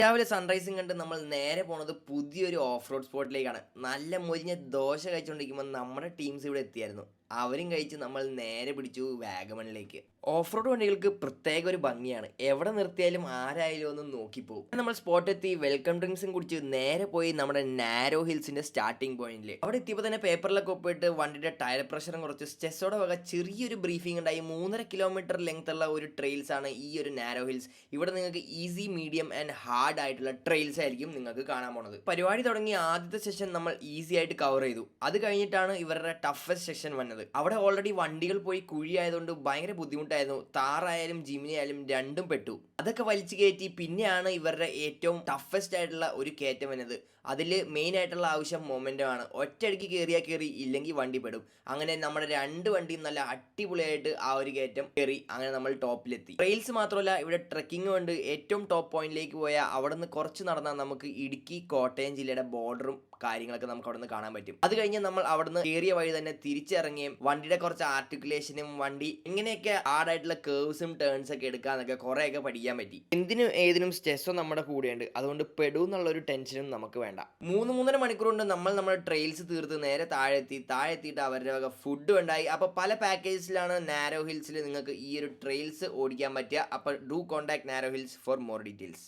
രാവിലെ സൺറൈസും കണ്ട് നമ്മൾ നേരെ പോണത് പുതിയൊരു ഓഫ് റോഡ് സ്പോട്ടിലേക്കാണ്. നല്ല മൊരിഞ്ഞ ദോശ കഴിച്ചുകൊണ്ടിരിക്കുമ്പോൾ നമ്മുടെ ടീംസ് ഇവിടെ എത്തിയായിരുന്നു. അവരും കഴിച്ച് നമ്മൾ നേരെ പിടിച്ചു വാഗമണിലേക്ക്. ഓഫ് റോഡ് വണ്ടികൾക്ക് പ്രത്യേക ഒരു ഭംഗിയാണ്. എവിടെ നിർത്തിയാലും ആരായാലും ഒന്ന് നോക്കിപ്പോകും. നമ്മൾ സ്പോട്ട് എത്തി വെൽക്കം ഡ്രിങ്ക്സും കുടിച്ച് നേരെ പോയി നമ്മുടെ നാരോ ഹിൽസിന്റെ സ്റ്റാർട്ടിംഗ് പോയിന്റിൽ. അവിടെ എത്തിയപ്പോൾ തന്നെ പേപ്പറിലൊക്കെ ഒപ്പിട്ട് വണ്ടിയുടെ ടയർ പ്രഷറും കുറച്ച് ചെസ്സോടെ വക ചെറിയൊരു ബ്രീഫിംഗ് ഉണ്ടായി. 3.5 കിലോമീറ്റർ ലെങ്ത് ഉള്ള ഒരു ട്രെയിൽസ് ആണ് ഈ ഒരു നാരോ ഹിൽസ്. ഇവിടെ നിങ്ങൾക്ക് ഈസി, മീഡിയം ആൻഡ് ഹാർഡ് ആയിട്ടുള്ള ട്രെയിൽസ് ആയിരിക്കും നിങ്ങൾക്ക് കാണാൻ പോണത്. പരിപാടി തുടങ്ങി ആദ്യത്തെ സെഷൻ നമ്മൾ ഈസി ആയിട്ട് കവർ ചെയ്തു. അത് കഴിഞ്ഞിട്ടാണ് ഇവരുടെ ടഫസ്റ്റ് സെഷൻ വന്നത്. അവിടെ ഓൾറെഡി വണ്ടികൾ പോയി കുഴിയായതുകൊണ്ട് ഭയങ്കര ബുദ്ധിമുട്ടായിരുന്നു. താറായാലും ജിമിനി ആയാലും രണ്ടും പെട്ടു. അതൊക്കെ വലിച്ചു കയറ്റി പിന്നെയാണ് ഇവരുടെ ഏറ്റവും ടഫസ്റ്റ് ആയിട്ടുള്ള ഒരു കയറ്റം വന്നത്. അതിൽ മെയിൻ ആയിട്ടുള്ള ആവശ്യം മൊമെന്റം ആണ്. ഒറ്റയടിക്ക് കയറിയാൽ കയറി, ഇല്ലെങ്കിൽ വണ്ടി പെടും. അങ്ങനെ നമ്മുടെ രണ്ട് വണ്ടിയും നല്ല അടിപൊളിയായിട്ട് ആ ഒരു കയറ്റം കയറി. അങ്ങനെ നമ്മൾ ടോപ്പിലെത്തി. ട്രെയിൽസ് മാത്രമല്ല, ഇവിടെ ട്രെക്കിംഗ് ഉണ്ട്. ഏറ്റവും ടോപ്പ് പോയിന്റിലേക്ക് പോയാൽ അവിടെ നിന്ന് കുറച്ച് നടന്നാൽ നമുക്ക് ഇടുക്കി കോട്ടയം ജില്ലയുടെ ബോർഡറും കാര്യങ്ങളൊക്കെ നമുക്ക് അവിടെ നിന്ന് കാണാൻ പറ്റും. അത് കഴിഞ്ഞ് നമ്മൾ അവിടുന്ന് കയറിയ വഴി തന്നെ തിരിച്ചിറങ്ങിയും വണ്ടിയുടെ കുറച്ച് ആർട്ടിക്കുലേഷനും വണ്ടി എങ്ങനെയൊക്കെ ഹാർഡായിട്ടുള്ള കേവ്സും ടേൺസ് ഒക്കെ എടുക്കാന്നൊക്കെ കുറേയൊക്കെ പഠിക്കാൻ പറ്റി. എന്തിനും ഏതിനും സ്ട്രെസ്സും നമ്മുടെ കൂടെയുണ്ട്. അതുകൊണ്ട് പെടൂ എന്നുള്ളൊരു ടെൻഷനും നമുക്ക് വേണ്ട. 3-3.5 മണിക്കൂർ കൊണ്ട് നമ്മൾ നമ്മുടെ ട്രെയിൽസ് തീർത്ത് നേരെ താഴെത്തിയിട്ട് അവരുടെ വക ഫുഡ് ഉണ്ടായി. അപ്പോൾ പല പാക്കേജസിലാണ് നാരോ ഹിൽസിൽ നിങ്ങൾക്ക് ഈ ഒരു ട്രെയിൽസ് ഓടിക്കാൻ പറ്റുക. അപ്പോൾ do contact narrow hills for more details.